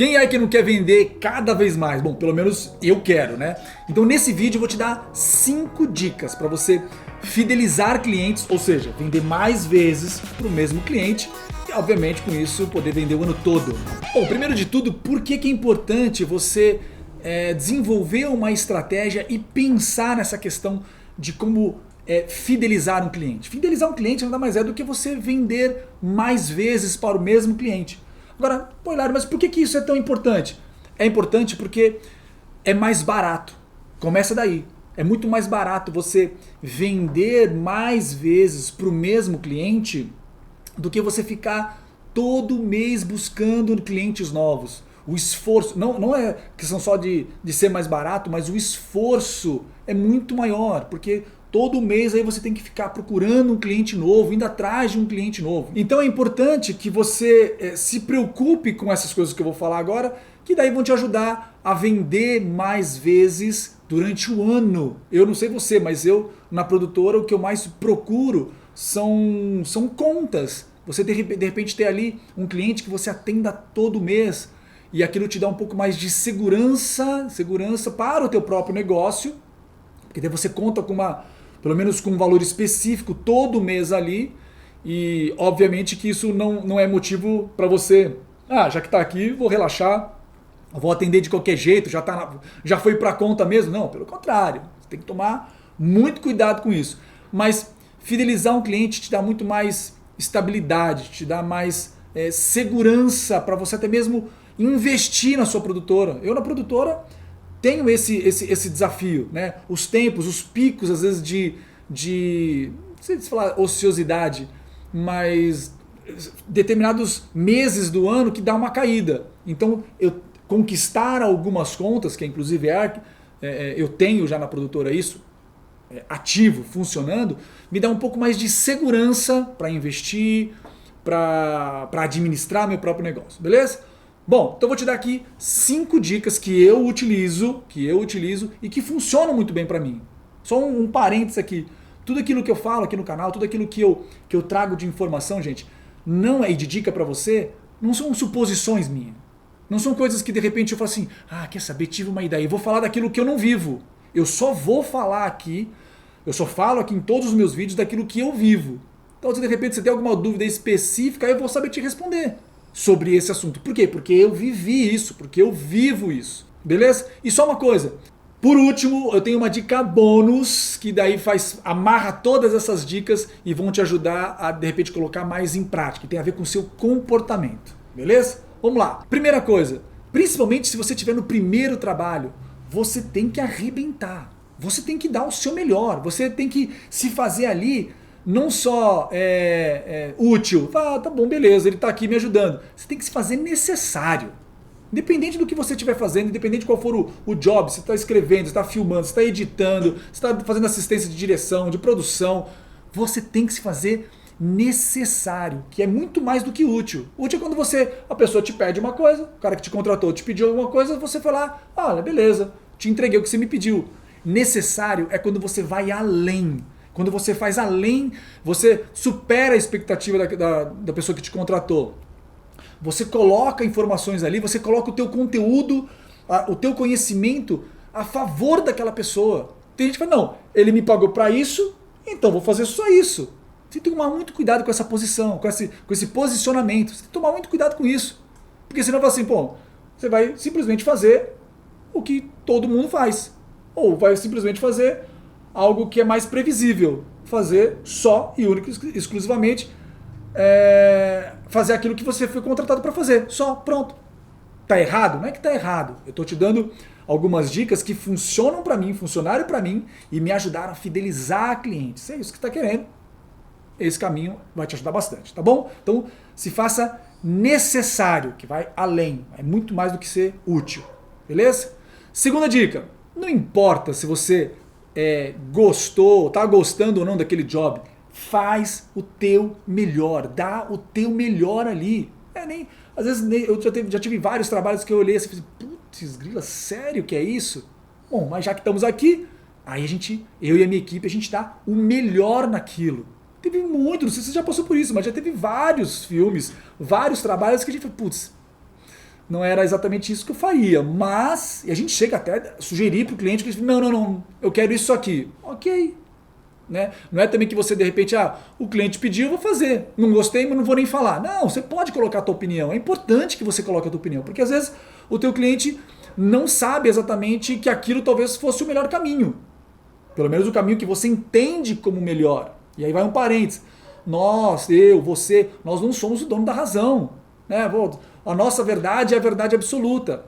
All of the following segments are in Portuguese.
Quem é que não quer vender cada vez mais? Bom, pelo menos eu quero, né? Então nesse vídeo eu vou te dar 5 dicas para você fidelizar clientes, ou seja, vender mais vezes para o mesmo cliente e obviamente com isso poder vender o ano todo. Bom, primeiro de tudo, por que é importante você desenvolver uma estratégia e pensar nessa questão de como fidelizar um cliente? Fidelizar um cliente nada mais é do que você vender mais vezes para o mesmo cliente. Agora, pô, Hilário, mas por que isso é tão importante? É importante porque é mais barato. Começa daí. É muito mais barato você vender mais vezes para o mesmo cliente do que você ficar todo mês buscando clientes novos. O esforço, não é questão só de ser mais barato, mas o esforço é muito maior, porque todo mês aí você tem que ficar procurando um cliente novo, indo atrás de um cliente novo. Então é importante que você se preocupe com essas coisas que eu vou falar agora, que daí vão te ajudar a vender mais vezes durante o ano. Eu não sei você, mas eu na produtora o que eu mais procuro são contas. Você de repente ter ali um cliente que você atenda todo mês e aquilo te dá um pouco mais de segurança para o teu próprio negócio, porque daí você conta com pelo menos com um valor específico todo mês ali, e obviamente que isso não é motivo para você, já que está aqui, vou relaxar, vou atender de qualquer jeito, já foi para a conta mesmo. Não, pelo contrário, você tem que tomar muito cuidado com isso. Mas fidelizar um cliente te dá muito mais estabilidade, te dá mais segurança para você até mesmo investir na sua produtora. Eu na produtora tenho esse desafio, né? Os tempos, os picos, às vezes não sei se falar ociosidade, mas determinados meses do ano que dá uma caída. Então, eu conquistar algumas contas, que inclusive eu tenho já na produtora isso, ativo, funcionando, me dá um pouco mais de segurança para investir, para administrar meu próprio negócio, beleza? Bom, então eu vou te dar aqui 5 dicas que eu utilizo e que funcionam muito bem para mim. Só um parênteses aqui. Tudo aquilo que eu falo aqui no canal, tudo aquilo que eu trago de informação, gente, não é de dica para você, não são suposições minhas. Não são coisas que de repente eu falo assim, quer saber, tive uma ideia, eu vou falar daquilo que eu não vivo. Eu só vou falar aqui, eu só falo aqui em todos os meus vídeos daquilo que eu vivo. Então se de repente você tem alguma dúvida específica, eu vou saber te responder sobre esse assunto. Por quê? Porque eu vivi isso, porque eu vivo isso. Beleza? E só uma coisa. Por último, eu tenho uma dica bônus, que daí amarra todas essas dicas e vão te ajudar a, de repente, colocar mais em prática. Tem a ver com o seu comportamento. Beleza? Vamos lá. Primeira coisa, principalmente se você estiver no primeiro trabalho, você tem que arrebentar. Você tem que dar o seu melhor. Você tem que se fazer ali não só útil, tá bom, beleza, ele está aqui me ajudando. Você tem que se fazer necessário. Independente do que você estiver fazendo, independente de qual for o job, você está escrevendo, você está filmando, você está editando, você está fazendo assistência de direção, de produção, você tem que se fazer necessário, que é muito mais do que útil. Útil é quando a pessoa te pede uma coisa, o cara que te contratou te pediu alguma coisa, você foi lá, olha, beleza, te entreguei o que você me pediu. Necessário é quando você vai além. Quando você faz além, você supera a expectativa da pessoa que te contratou. Você coloca informações ali, você coloca o teu conteúdo, o teu conhecimento a favor daquela pessoa. Tem gente que fala, não, ele me pagou para isso, então vou fazer só isso. Você tem que tomar muito cuidado com essa posição, com esse posicionamento. Você tem que tomar muito cuidado com isso. Porque senão vai assim, você vai simplesmente fazer o que todo mundo faz. Ou vai simplesmente fazer algo que é mais previsível, fazer só e único, exclusivamente, fazer aquilo que você foi contratado para fazer, só, pronto. Tá errado? Não é que tá errado. Eu tô te dando algumas dicas que funcionam para mim, funcionaram para mim e me ajudaram a fidelizar clientes. É isso que tá querendo. Esse caminho vai te ajudar bastante, tá bom? Então, se faça necessário, que vai além, é muito mais do que ser útil, beleza? Segunda dica, não importa se você tá gostando ou não daquele job, faz o teu melhor, dá o teu melhor ali. Às vezes eu já tive vários trabalhos que eu olhei assim e falei, putz, grila, sério que é isso? Bom, mas já que estamos aqui, aí eu e a minha equipe, a gente dá o melhor naquilo. Teve muito, não sei se você já passou por isso, mas já teve vários filmes, vários trabalhos que a gente falou, putz, não era exatamente isso que eu faria, mas, e a gente chega até a sugerir para o cliente que não, eu quero isso aqui. Ok. Né? Não é também que você de repente, o cliente pediu, eu vou fazer. Não gostei, mas não vou nem falar. Não, você pode colocar a tua opinião. É importante que você coloque a tua opinião, porque às vezes o teu cliente não sabe exatamente que aquilo talvez fosse o melhor caminho. Pelo menos o caminho que você entende como melhor. E aí vai um parênteses. Nós, eu, você, nós não somos o dono da razão. Né? A nossa verdade é a verdade absoluta.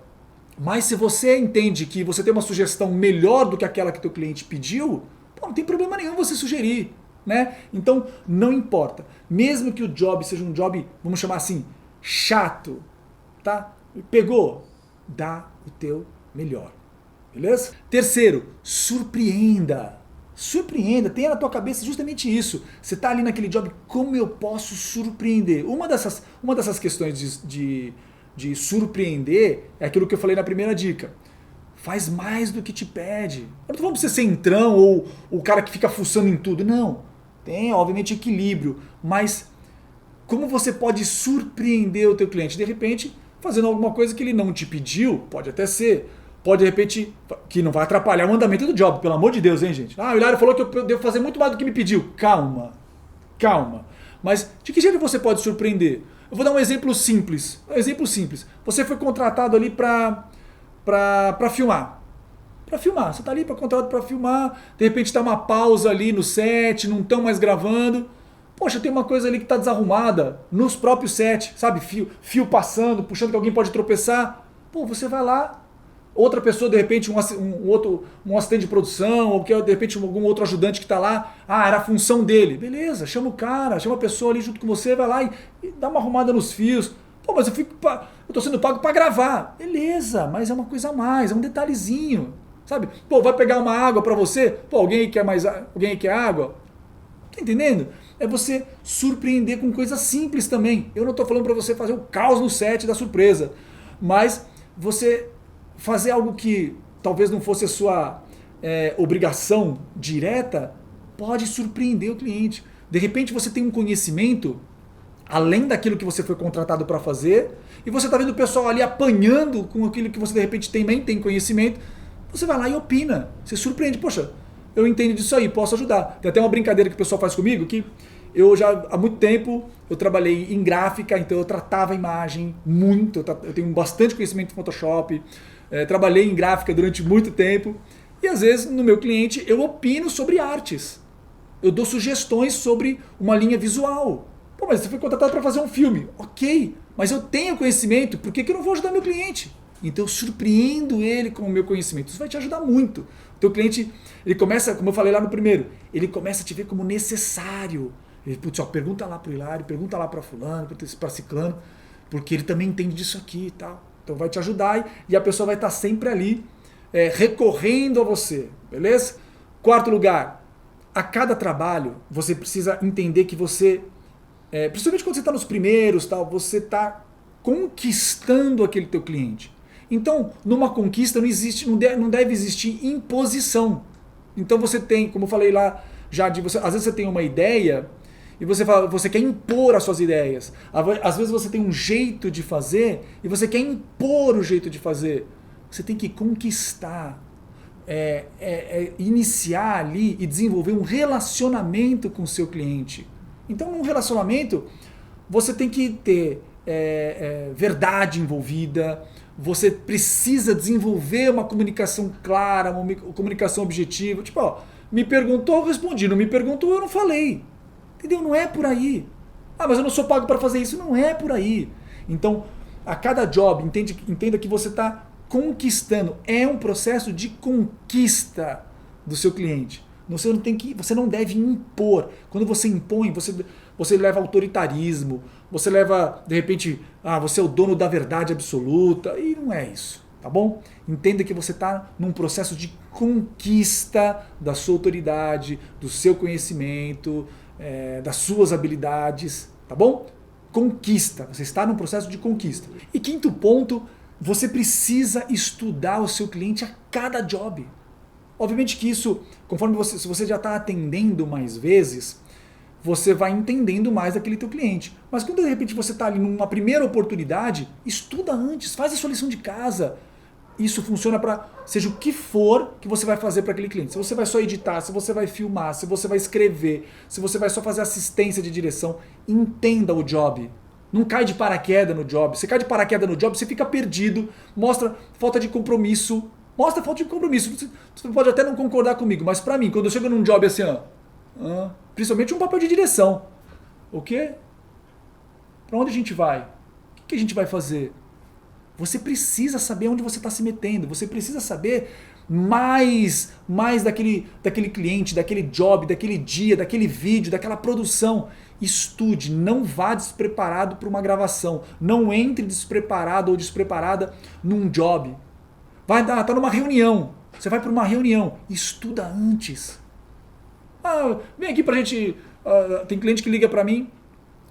Mas se você entende que você tem uma sugestão melhor do que aquela que teu cliente pediu, não tem problema nenhum você sugerir. Né? Então, não importa. Mesmo que o job seja um job, vamos chamar assim, chato, tá? Pegou? Dá o teu melhor. Beleza? Terceiro, surpreenda. Surpreenda, tenha na tua cabeça justamente isso. Você está ali naquele job, como eu posso surpreender? Uma dessas questões de surpreender é aquilo que eu falei na primeira dica. Faz mais do que te pede. Eu não tô falando pra você ser entrão ou o cara que fica fuçando em tudo. Não. Tem, obviamente, equilíbrio. Mas como você pode surpreender o teu cliente? De repente, fazendo alguma coisa que ele não te pediu, pode até ser. Pode, de repente, que não vai atrapalhar o andamento do job, pelo amor de Deus, hein, gente? O Hilário falou que eu devo fazer muito mais do que me pediu. Calma, calma. Mas de que jeito você pode surpreender? Eu vou dar um exemplo simples. Você foi contratado ali pra filmar. Pra filmar. Você tá ali contratado pra filmar, de repente tá uma pausa ali no set, não estão mais gravando. Poxa, tem uma coisa ali que tá desarrumada nos próprios sets, sabe? Fio passando, puxando que alguém pode tropeçar. Pô, você vai lá, outra pessoa, de repente, um assistente de produção, ou que de repente algum outro ajudante que está lá, era a função dele. Beleza, chama o cara, chama a pessoa ali junto com você, vai lá e dá uma arrumada nos fios. Pô, mas eu tô sendo pago para gravar. Beleza, mas é uma coisa a mais, é um detalhezinho, sabe? Pô, vai pegar uma água para você? Pô, alguém quer água? Tá entendendo? É você surpreender com coisas simples também. Eu não tô falando para você fazer o caos no set da surpresa, mas você fazer algo que talvez não fosse a sua obrigação direta, pode surpreender o cliente. De repente você tem um conhecimento além daquilo que você foi contratado para fazer, e você está vendo o pessoal ali apanhando com aquilo que você de repente também tem conhecimento, você vai lá e opina. Você surpreende. Poxa, eu entendo disso aí, posso ajudar. Tem até uma brincadeira que o pessoal faz comigo, que eu já há muito tempo eu trabalhei em gráfica, então eu tratava a imagem muito, eu tenho bastante conhecimento em Photoshop, trabalhei em gráfica durante muito tempo, e às vezes no meu cliente eu opino sobre artes. Eu dou sugestões sobre uma linha visual. Pô, mas você foi contratado para fazer um filme. Ok, mas eu tenho conhecimento, por que eu não vou ajudar meu cliente? Então eu surpreendo ele com o meu conhecimento. Isso vai te ajudar muito. O teu cliente, ele começa, como eu falei lá no primeiro, ele começa a te ver como necessário. Ele, putz, pergunta lá pro Hilário, pergunta lá para fulano, para ciclano, porque ele também entende disso aqui e tal. Então vai te ajudar e a pessoa vai estar sempre ali recorrendo a você, beleza? Quarto lugar, a cada trabalho você precisa entender que você, principalmente quando você está nos primeiros, tal, você está conquistando aquele teu cliente. Então, numa conquista não deve existir imposição. Então você tem, como eu falei lá, às vezes você tem uma ideia e você quer impor as suas ideias. Às vezes você tem um jeito de fazer e você quer impor o jeito de fazer. Você tem que conquistar, iniciar ali e desenvolver um relacionamento com o seu cliente. Então, num relacionamento, você tem que ter verdade envolvida, você precisa desenvolver uma comunicação clara, uma comunicação objetiva. Tipo, me perguntou, eu respondi. Não me perguntou, eu não falei. Entendeu? Não é por aí. Mas eu não sou pago para fazer isso. Não é por aí. Então, a cada job, entenda que você está conquistando. É um processo de conquista do seu cliente. Você não deve impor. Quando você impõe, você leva autoritarismo, você leva, de repente, você é o dono da verdade absoluta, e não é isso, tá bom? Entenda que você está num processo de conquista da sua autoridade, do seu conhecimento, das suas habilidades, tá bom? Conquista, você está num processo de conquista. E quinto ponto, você precisa estudar o seu cliente a cada job. Obviamente que isso, conforme se você já está atendendo mais vezes, você vai entendendo mais daquele teu cliente. Mas quando de repente você está ali numa primeira oportunidade, estuda antes, faz a sua lição de casa. Isso funciona para seja o que for que você vai fazer para aquele cliente. Se você vai só editar, se você vai filmar, se você vai escrever, se você vai só fazer assistência de direção, entenda o job. Não cai de paraquedas no job. Você cai de paraquedas no job, você fica perdido, mostra falta de compromisso. Mostra falta de compromisso. Você pode até não concordar comigo, mas para mim, quando eu chego num job assim, principalmente um papel de direção. O quê? Para onde a gente vai? O que a gente vai fazer? Você precisa saber onde você está se metendo. Você precisa saber mais daquele cliente, daquele job, daquele dia, daquele vídeo, daquela produção. Estude, não vá despreparado para uma gravação. Não entre despreparado ou despreparada num job. Tá numa reunião. Você vai para uma reunião. Estuda antes. Vem aqui pra gente. Tem cliente que liga pra mim.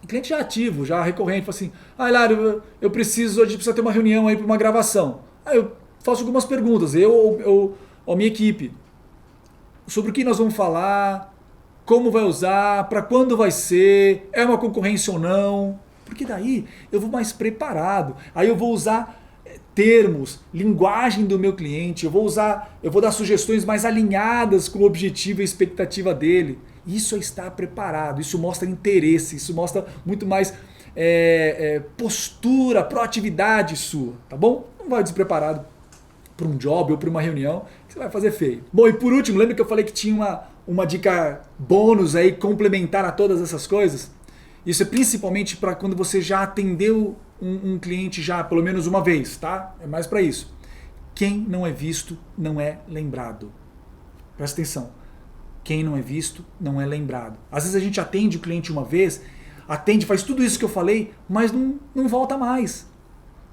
Cliente já ativo, já recorrente, fala assim: Hilário, eu preciso, a gente precisa ter uma reunião aí para uma gravação. Aí eu faço algumas perguntas, eu a minha equipe, sobre o que nós vamos falar, como vai usar, para quando vai ser, é uma concorrência ou não, porque daí eu vou mais preparado, aí eu vou usar termos, linguagem do meu cliente, eu vou dar sugestões mais alinhadas com o objetivo e a expectativa dele. Isso é estar preparado, isso mostra interesse, isso mostra muito mais postura, proatividade sua, tá bom? Não vai despreparado para um job ou para uma reunião, que você vai fazer feio. Bom, e por último, lembra que eu falei que tinha uma dica bônus aí, complementar a todas essas coisas? Isso é principalmente para quando você já atendeu um cliente já pelo menos uma vez, tá? É mais para isso. Quem não é visto não é lembrado. Presta atenção. Quem não é visto não é lembrado. Às vezes a gente atende o cliente uma vez, faz tudo isso que eu falei, mas não volta mais.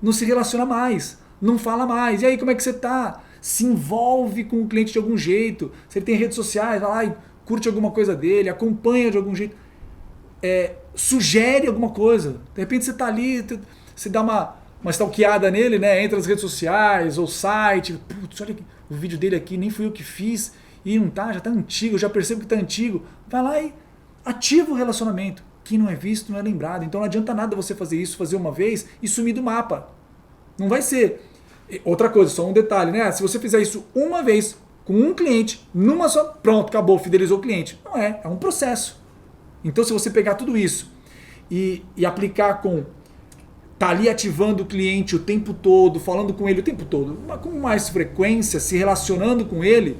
Não se relaciona mais. Não fala mais. E aí, como é que você tá? Se envolve com o cliente de algum jeito. Se ele tem redes sociais, vai lá e curte alguma coisa dele, acompanha de algum jeito. Sugere alguma coisa. De repente você tá ali, você dá uma stalkeada nele, né? Entra nas redes sociais ou site. Putz, olha o vídeo dele aqui, nem fui eu que fiz. E não tá, já tá antigo, eu já percebo que tá antigo. Vai lá e ativa o relacionamento. Quem não é visto não é lembrado. Então não adianta nada você fazer isso, fazer uma vez e sumir do mapa. Não vai ser. Outra coisa, só um detalhe, né? Se você fizer isso uma vez com um cliente, numa só, pronto, acabou, fidelizou o cliente. Não é um processo. Então se você pegar tudo isso e aplicar tá ali ativando o cliente o tempo todo, falando com ele o tempo todo, com mais frequência, se relacionando com ele,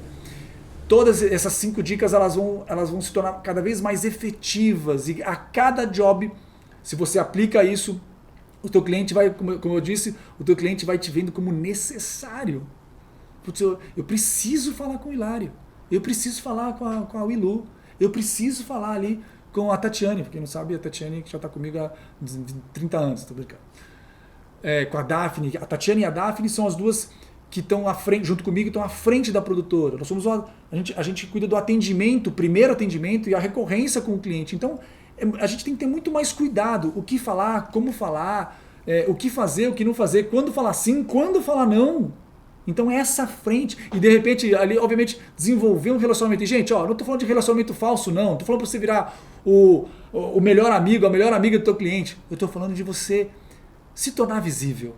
todas essas 5 dicas elas vão se tornar cada vez mais efetivas. E a cada job, se você aplica isso, o teu cliente vai, como eu disse, o teu cliente vai te vendo como necessário. Putz, eu preciso falar com o Hilário, eu preciso falar com a Willu, eu preciso falar ali com a Tatiane. Pra quem não sabe, a Tatiane que já está comigo há 30 anos, tô brincando. Com a Daphne, a Tatiane e a Daphne são as duas que estão à frente, junto comigo, estão à frente da produtora. Nós somos a gente cuida do atendimento, o primeiro atendimento e a recorrência com o cliente. Então, a gente tem que ter muito mais cuidado. O que falar, como falar, o que fazer, o que não fazer, quando falar sim, quando falar não. Então, essa frente. E, de repente, ali, obviamente, desenvolver um relacionamento. E, gente, não estou falando de relacionamento falso, não. Não estou falando para você virar o melhor amigo, a melhor amiga do teu cliente. Eu estou falando de você se tornar visível.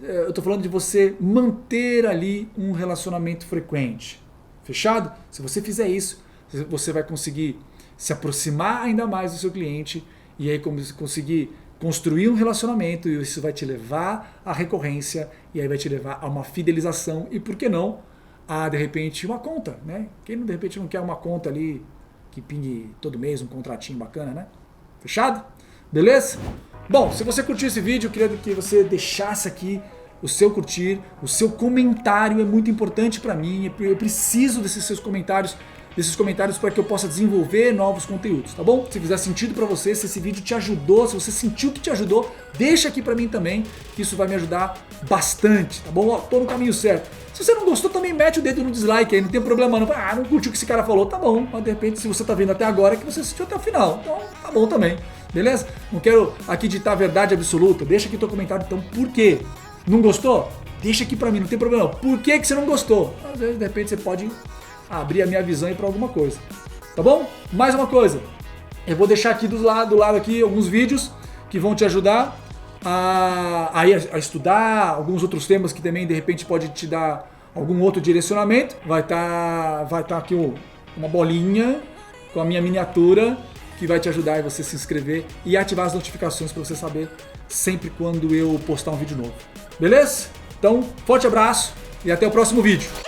Eu estou falando de você manter ali um relacionamento frequente. Fechado? Se você fizer isso, você vai conseguir se aproximar ainda mais do seu cliente e aí conseguir construir um relacionamento, e isso vai te levar à recorrência e aí vai te levar a uma fidelização e, por que não, a, de repente, uma conta, né? Quem, de repente, não quer uma conta ali que pingue todo mês, um contratinho bacana, né? Fechado? Beleza? Bom, se você curtiu esse vídeo, eu queria que você deixasse aqui o seu curtir, o seu comentário é muito importante para mim. Eu preciso desses seus comentários, para que eu possa desenvolver novos conteúdos, tá bom? Se fizer sentido para você, se esse vídeo te ajudou, se você sentiu que te ajudou, deixa aqui para mim também, que isso vai me ajudar bastante, tá bom? Tô no caminho certo. Se você não gostou, também mete o dedo no dislike aí, não tem problema não. Não curtiu o que esse cara falou, tá bom. Mas de repente, se você tá vendo até agora, é que você assistiu até o final. Então, tá bom também, beleza? Não quero aqui ditar a verdade absoluta. Deixa aqui teu comentário, então, por quê? Não gostou? Deixa aqui pra mim, não tem problema. Por que você não gostou? Às vezes, de repente, você pode abrir a minha visão aí pra alguma coisa. Tá bom? Mais uma coisa. Eu vou deixar aqui do lado aqui alguns vídeos que vão te ajudar a estudar alguns outros temas que também de repente pode te dar algum outro direcionamento. Vai tá aqui uma bolinha com a minha miniatura que vai te ajudar a você se inscrever e ativar as notificações para você saber sempre quando eu postar um vídeo novo. Beleza? Então, forte abraço e até o próximo vídeo.